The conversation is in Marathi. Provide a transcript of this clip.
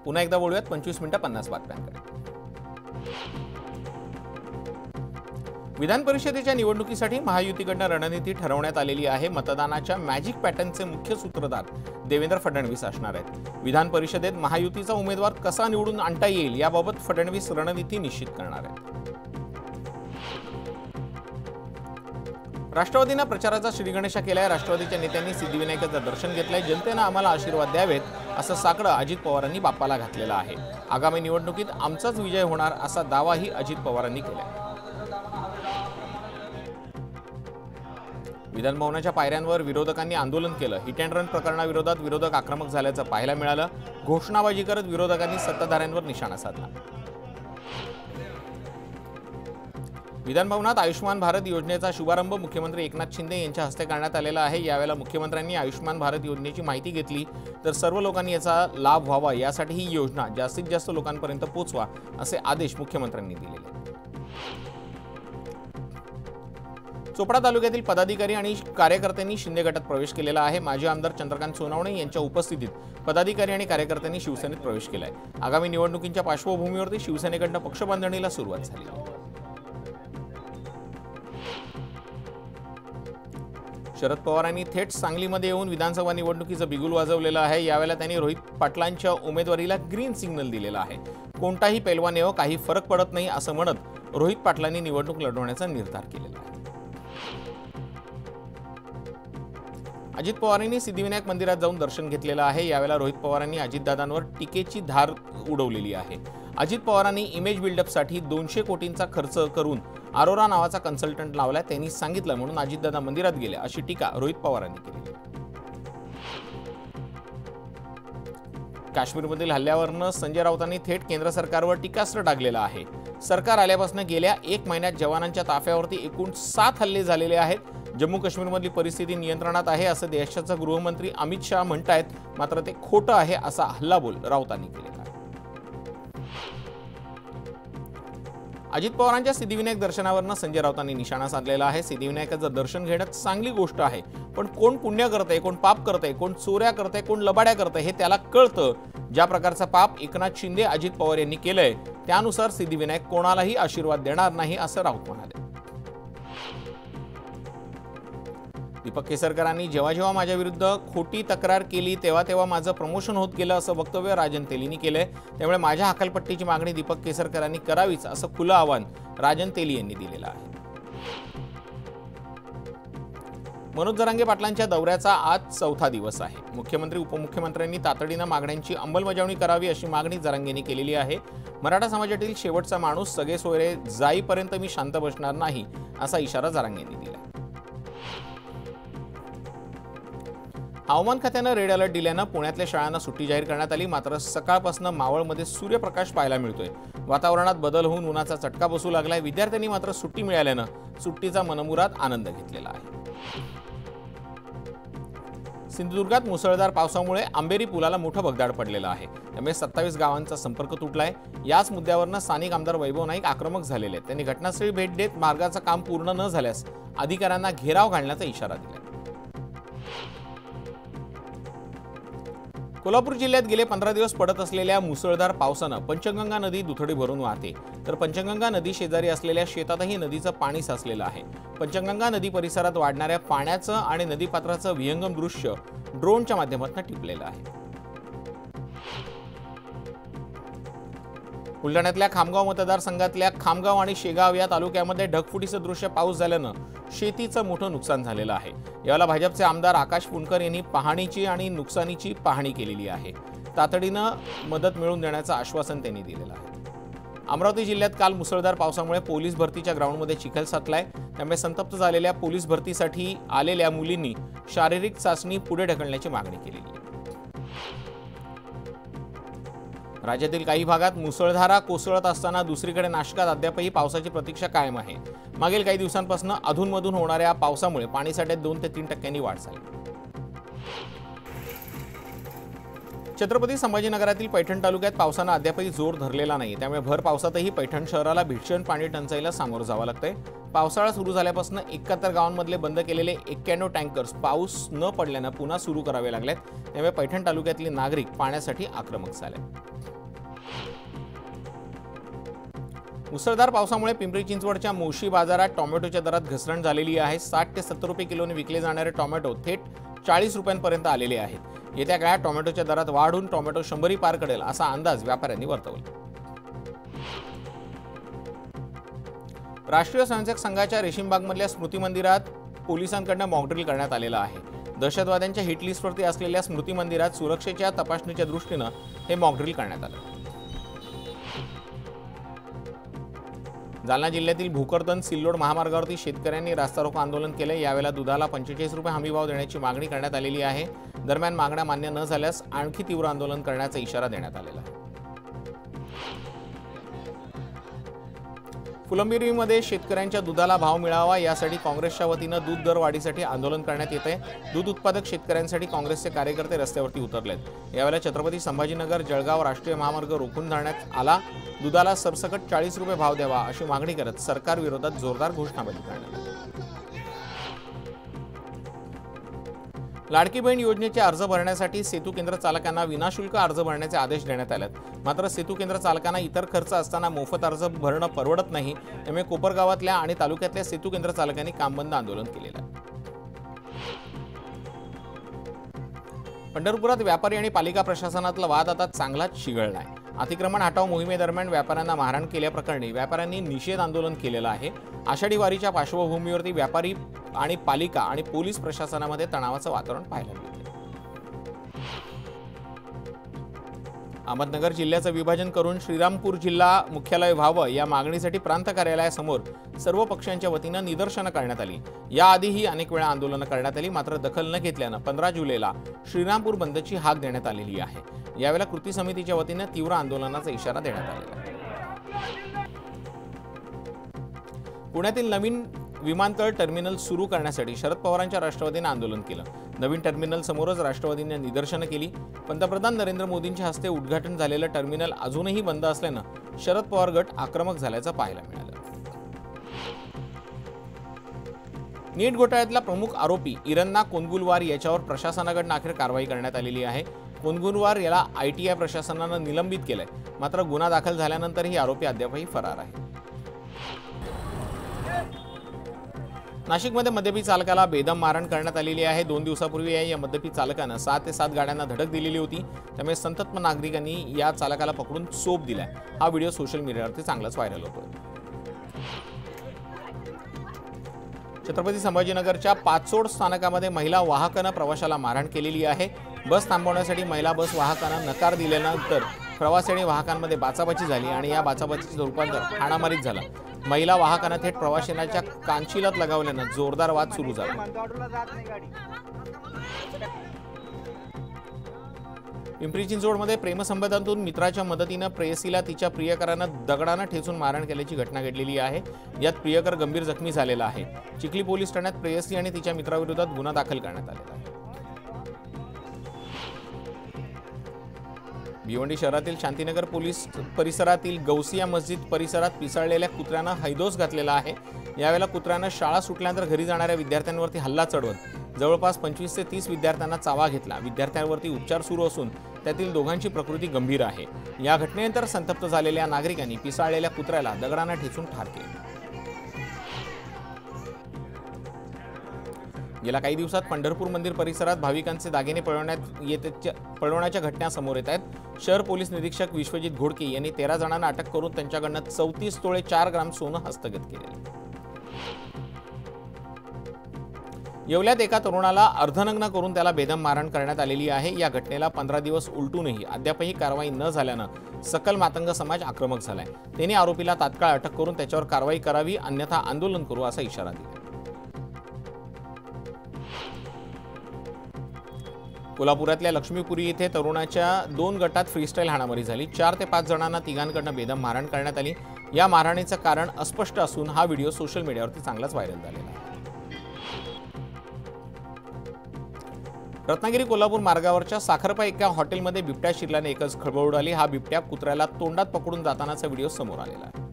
पुन्हा एकदा बोलूयात 25 मिनिटं 50 बातम्यांकडे। विधान परिषदेच्या निवडणुकीसाठी महायुतीकडून रणनीती ठरवण्यात आलेली आहे। मतदानाच्या मॅजिक पॅटर्नचे मुख्य सूत्रधार देवेंद्र फडणवीस असणार आहेत। विधान परिषदेत महायुतीचा उमेदवार कसा निवडून आणता येईल याबाबत फडणवीस रणनीती निश्चित करणार आहेत। राष्ट्रवादीने प्रचाराचा श्रीगणेशा केलाय। राष्ट्रवादीच्या नेत्यांनी सिद्धिविनायकाचं दर्शन घेतलंय। जनतेने आम्हाला आशीर्वाद द्यावेत असं साकडं अजित पवारांनी बाप्पाला घातलेलं आहे। आगामी निवडणुकीत आमचाच विजय होणार असा दावाही अजित पवारांनी केलाय। विधान भवनाच्या पायऱ्यांवर विरोधकांनी आंदोलन केलं। हिट अँड रन प्रकरणाविरोधात विरोधक आक्रमक झाल्याचं पाहायला मिळालं। घोषणाबाजी करत विरोधकांनी सत्ताधाऱ्यांवर निशाणा साधला। विधान भवनात आयुष्मान भारत योजनेचा शुभारंभ मुख्यमंत्री एकनाथ शिंदे यांच्या हस्ते करण्यात आलेला आहे। यावेळेला मुख्यमंत्र्यांनी आयुष्मान भारत योजनेची माहिती घेतली तर सर्व लोकांनी याचा लाभ व्हावा यासाठी ही योजना जास्तीत जास्त लोकांपर्यंत पोहोचवा असे आदेश मुख्यमंत्र्यांनी दिले। चोपडा तालुक्यातील पदाधिकारी आणि कार्यकर्त्यांनी शिंदे गटात प्रवेश केलेला आहे। माजी आमदार चंद्रकांत सोनवणे यांच्या उपस्थितीत पदाधिकारी आणि कार्यकर्त्यांनी शिवसेनेत प्रवेश केलाय। आगामी निवडणुकीच्या पार्श्वभूमीवर शिवसेनेकडून पक्षबांधणीला सुरुवात झाली आहे। शरद पवारांनी थेट सांगलीमध्ये येऊन विधानसभा निवडणुकीचं बिगुल वाजवलेलं आहे। यावेळेला त्यांनी रोहित पाटलांच्या उमेदवारीला ग्रीन सिग्नल दिलेला आहे। कोणताही पैलवान येवो काही फरक पडत नाही असं म्हणत रोहित पाटलांनी निवडणूक लढवण्याचा निर्धार केलेला आहे। अजित पवारांनी सिद्धिविनायक मंदिरात जाऊन दर्शन घेतलेलं आहे। यावेळेला रोहित पवारांनी अजितदादांवर टीकेची धार उडवलेली आहे। अजित पवारांनी इमेज बिल्डअपसाठी 200 कोटींचा खर्च करून अरोरा नावाचा कन्सल्टंट लावला त्यांनी सांगितलं म्हणून अजितदादा मंदिरात गेले अशी टीका रोहित पवारांनी केली। काश्मीरमधील हल्ल्यावरनं संजय राऊतांनी थेट केंद्र सरकारवर टीकास्त्र टाकलेलं आहे। सरकार आल्यापासून गेल्या 1 महिन्यात जवानांच्या ताफ्यावरती एकूण 7 हल्ले झालेले आहेत। जम्मू काश्मीरमधली परिस्थिती नियंत्रणात आहे असं देशाचे गृहमंत्री अमित शाह म्हणतायत, मात्र ते खोटं आहे असा हल्लाबोल राऊतांनी केला। अजित पवारांच्या सिद्धिविनायक दर्शनावरनं संजय राऊतांनी निशाणा साधलेला आहे। सिद्धिविनायकाचं दर्शन घेणं चांगली गोष्ट आहे, पण कोण पुण्य करतंय, कोण पाप करतंय, कोण चोऱ्या करतंय, कोण लबाड्या करतंय हे त्याला कळतं। ज्या प्रकारचा पाप एकनाथ शिंदे अजित पवार यांनी केलंय त्यानुसार सिद्धिविनायक कोणालाही आशीर्वाद देणार नाही असं राऊत म्हणाले। दीपक केसरकरांनी जेव्हा जेव्हा माझ्या विरुद्ध खोटी तक्रार केली तेव्हा माझं प्रमोशन होत गेलं असं वक्तव्य राजन तेलींनी केलंय। त्यामुळे माझ्या हकालपट्टीची मागणी दीपक केसरकरांनी करावीच असं खुलं आव्हान राजन तेली यांनी दिलेलं आहे। मनोज जरांगे पाटलांच्या दौऱ्याचा आज 4था दिवस आहे। मुख्यमंत्री उपमुख्यमंत्र्यांनी तातडीनं मागण्यांची अंमलबजावणी करावी अशी मागणी जरांगेंनी केलेली आहे। मराठा समाजातील शेवटचा माणूस सगळे सोयरे जाईपर्यंत मी शांत बसणार नाही असा इशारा जरांगेंनी दिला। हवामान खात्यानं रेड अलर्ट दिल्यानं पुण्यातल्या शाळांना सुट्टी जाहीर करण्यात आली। मात्र सकाळपासून मावळमध्ये सूर्यप्रकाश पाहायला मिळतोय। वातावरणात बदल होऊन उन्हाचा चटका बसू लागलाय। विद्यार्थ्यांनी मात्र सुट्टी मिळाल्यानं सुट्टीचा मनमुराद आनंद घेतलेला आहे। सिंधुदुर्गात मुसळधार पावसामुळे आंबेरी पुलाला मोठं भगदाड पडलेलं आहे। त्यामुळे 27 गावांचा संपर्क तुटलाय। याच मुद्द्यावरनं स्थानिक आमदार वैभव नाईक आक्रमक झालेले आहेत। त्यांनी घटनास्थळी भेट देत मार्गाचं काम पूर्ण न झाल्यास अधिकाऱ्यांना घेराव घालण्याचा इशारा दिला। कोल्हापूर जिल्ह्यात गेले 15 दिवस पडत असलेल्या मुसळधार पावसानं पंचगंगा नदी दुथडी भरून वाहते, तर पंचगंगा नदी शेजारी असलेल्या शेतातही नदीचं पाणी साचलेलं आहे। पंचगंगा नदी परिसरात वाढणाऱ्या पाण्याचं आणि नदीपात्राचं विहंगम दृश्य ड्रोनच्या माध्यमातून टिपलेलं आहे। बुलढाण्यातल्या खामगाव मतदारसंघातल्या खामगाव आणि शेगाव या तालुक्यामध्ये ढगफुटीचं दृश्य पाऊस झाल्यानं शेतीचं मोठं नुकसान झालेलं आहे। यावेळेला भाजपचे आमदार आकाश पुणकर यांनी पाहणीची आणि नुकसानीची पाहणी केलेली आहे। तातडीनं मदत मिळवून देण्याचं आश्वासन त्यांनी दिलेलं आहे। अमरावती जिल्ह्यात काल मुसळधार पावसामुळे पोलीस भरतीच्या ग्राउंडमध्ये चिखल साचलाय। त्यामुळे संतप्त झालेल्या पोलीस भरतीसाठी आलेल्या मुलींनी शारीरिक चाचणी पुढे ढकलण्याची मागणी केलेली आहे। राज्यातील काही भागात मुसळधार कोसळत असताना दुसरीकडे नाशकात अद्यापही पावसाची प्रतीक्षा कायम आहे। मागील काही दिवसांपासून अधूनमधून होणाऱ्या पावसामुळे पाणीसाठ्यात 2 ते 3% वाढ झाली। छत्रपती संभाजीनगरातील पैठण तालुक्यात पावसानं अद्यापही जोर धरलेला नाही, त्यामुळे भर पावसातही पैठण शहराला भीषण पाणी टंचाईला सामोरं जावं लागतंय। पावसाळा सुरू झाल्यापासून 71 गावांमधले बंद केलेले 91 टँकर्स पाऊस न पडल्यानं पुन्हा सुरू करावे लागलेत, त्यामुळे पैठण तालुक्यातले नागरिक पाण्यासाठी आक्रमक झाले। मुसळधार पावसामुळे पिंपरी चिंचवडच्या मोशी बाजारात टोमॅटोच्या दरात घसरण झालेली आहे। 60 ते 70 रुपये किलोने विकले जाणारे टोमॅटो थेट 40 रुपयांपर्यंत आलेले आहेत। येत्या काळात टोमॅटोच्या दरात वाढ होऊन टोमॅटो 100 पार करेल असा अंदाज व्यापाऱ्यांनी वर्तवला। राष्ट्रीय स्वयंसेवक संघाच्या रेशीमबागमधल्या स्मृती मंदिरात पोलिसांकडून मॉकड्रिल करण्यात आलेला आहे। दहशतवाद्यांच्या हिट लिस्टवरती असलेल्या स्मृती मंदिरात सुरक्षेच्या तपासणीच्या दृष्टीनं हे मॉकड्रिल करण्यात आलं। जालना जिल्ह्यातील भोकरदन सिल्लोड महामार्गावरती शेतकऱ्यांनी रास्ता रोको आंदोलन केले। यावेळेला दुधाला 45 रुपये हमीभाव देण्याची मागणी करण्यात आलेली आहे। दरम्यान मागण्या मान्य न झाल्यास आणखी तीव्र आंदोलन करण्याचा इशारा देण्यात आलेला आहे। फुलंब्रीमध्ये शेतकऱ्यांच्या दुधाला भाव मिळावा यासाठी काँग्रेसच्या वतीनं दूध दर वाढीसाठी आंदोलन करण्यात येते। दूध उत्पादक शेतकऱ्यांसाठी काँग्रेसचे कार्यकर्ते रस्त्यावरती उतरलेत। यावेळेला छत्रपती संभाजीनगर जळगाव राष्ट्रीय महामार्ग रोखून धरण्यात आला। दुधाला सरसकट 40 रुपये भाव द्यावा अशी मागणी करत सरकार विरोधात जोरदार घोषणाबाजी करण्यात आली। लाडकी बहीण योजनेचे अर्ज भरण्यासाठी सेतू केंद्र चालकांना विनाशुल्क अर्ज भरण्याचे आदेश देण्यात आलेत। मात्र सेतू केंद्र चालकांना इतर खर्च असताना मोफत अर्ज भरणं परवडत नाही, त्यामुळे कोपरगावातल्या आणि तालुक्यातल्या सेतू केंद्र चालकांनी कामबंद आंदोलन केलेलं आहे। पंढरपुरात व्यापारी आणि पालिका प्रशासनातला वाद आता चांगलाच शिगळला आहे। अतिक्रमण हटाव मोहिमेदरम्यान व्यापाऱ्यांना मारहाण केल्याप्रकरणी व्यापाऱ्यांनी निषेध आंदोलन केलेलं आहे। आषाढी वारीच्या पार्श्वभूमीवरती व्यापारी आणि पालिका आणि पोलीस प्रशासनामध्ये तणावाचं वातावरण पाहायला मिळते। अहमदनगर जिल्ह्याचं विभाजन करून श्रीरामपूर जिल्हा मुख्यालय व्हावं या मागणीसाठी प्रांत कार्यालयासमोर सर्व पक्षांच्या वतीनं निदर्शनं करण्यात आली। याआधीही अनेक वेळा आंदोलनं करण्यात आली, मात्र दखल न घेतल्यानं 15 जुलैला श्रीरामपूर बंदची हाक देण्यात आलेली आहे। यावेळेला कृती समितीच्या वतीनं तीव्र आंदोलनाचा इशारा देण्यात आलेला आहे। पुण्यातील नवीन विमानतळ टर्मिनल सुरू करण्यासाठी शरद पवारांच्या राष्ट्रवादीने आंदोलन केलं। नवीन टर्मिनल समोरच राष्ट्रवादीने निदर्शनं केली। पंतप्रधान नरेंद्र मोदींच्या हस्ते उद्घाटन झालेलं टर्मिनल अजूनही बंद असल्यानं शरद पवार गट आक्रमक झाल्याचं पाहायला मिळालं। नीट घोटाळ्यातला प्रमुख आरोपी इरन्ना कोनगुलवार याच्यावर प्रशासनाकडून अखेर कारवाई करण्यात आलेली आहे। कोनगुलवार याला ITI प्रशासनानं निलंबित केलंय, मात्र गुन्हा दाखल झाल्यानंतरही आरोपी अद्यापही फरार आहे। नाशिकमध्ये मद्यपी चालकाला बेदम मारहाण करण्यात आलेली आहे। 2 दिवसापूर्वी या मद्यपी चालकानं 6 ते 7 गाड्यांना धडक दिलेली होती, त्यामुळे संतप्त नागरिकांनी या चालकाला पकडून चोप दिलाय। हा व्हिडिओ सोशल मीडियावरती चांगलाच व्हायरल होतोय। छत्रपती संभाजीनगरच्या पाचोड स्थानकामध्ये महिला वाहकानं प्रवाशाला मारहाण केलेली आहे। बस थांबवण्यासाठी महिला बस वाहकानं नकार दिल्यानंतर प्रवासी आणि वाहकांमध्ये बाचाबाची झाली आणि या बाचाबाचीचं रूपांतर हाणामारीत झालं। महिला वाहकानं थेट प्रवाशांच्या कानशिलात लगावल्यानं जोरदार वाद सुरू झाला। पिंपरी चिंचवडमध्ये प्रेमसंबंधातून मित्राच्या मदतीनं प्रेयसीला तिच्या प्रियकरानं दगडानं ठेचून मारहाण केल्याची घटना घडलेली आहे। यात प्रियकर गंभीर जखमी झालेला आहे। चिखली पोलीस ठाण्यात प्रेयसी आणि तिच्या मित्राविरोधात गुन्हा दाखल करण्यात आलेला आहे। भिवंडी शहरातील शांतीनगर पोलीस परिसरातील गौसिया मस्जिद परिसरात पिसाळलेल्या कुत्र्यानं हैदोस घातलेला आहे। यावेळेला कुत्र्यानं शाळा सुटल्यानंतर घरी जाणाऱ्या विद्यार्थ्यांवरती हल्ला चढवत जवळपास 25 ते 30 विद्यार्थ्यांना चावा घेतला। विद्यार्थ्यांवरती उपचार सुरू असून त्यातील दोघांची प्रकृती गंभीर आहे। या घटनेनंतर संतप्त झालेल्या नागरिकांनी पिसाळलेल्या कुत्र्याला दगडानं ठेचून ठार केले। गेल्या काही दिवसात पंढरपूर मंदिर परिसरात भाविकांचे दागिने पळवण्याच्या घटना समोर येत आहेत। शहर पोलीस निरीक्षक विश्वजित घोडके यांनी 13 जणांना अटक करून त्यांच्याकडून 34 तोळे 4 ग्राम सोनं हस्तगत केले। येवल्यात एका तरुणाला अर्धनग्न करून त्याला बेदम मारहाण करण्यात आलेली आहे। या घटनेला 15 दिवस उलटूनही अद्यापही कारवाई न झाल्यानं सकल मातंग समाज आक्रमक झालाय। त्यांनी आरोपीला तात्काळ अटक करून त्याच्यावर कारवाई करावी, अन्यथा आंदोलन करू असा इशारा दिला। कोल्हापुरातल्या लक्ष्मीपुरी येथे तरुणाच्या 2 गटात फ्रीस्टाईल हाणामारी झाली। 4 ते 5 जणांना तिघांकडून बेदम मारहाण करण्यात आली। या मारहाणीचं कारण अस्पष्ट असून हा व्हिडिओ सोशल मीडियावरती चांगलाच व्हायरल झालेला आहे। रत्नागिरी कोल्हापूर मार्गावरच्या साखरपा एका हॉटेलमध्ये बिबट्या शिरल्याने एकच खळबळ उडाली। हा बिबट्या कुत्र्याला तोंडात पकडून जातानाचा व्हिडिओ समोर आलेला आहे।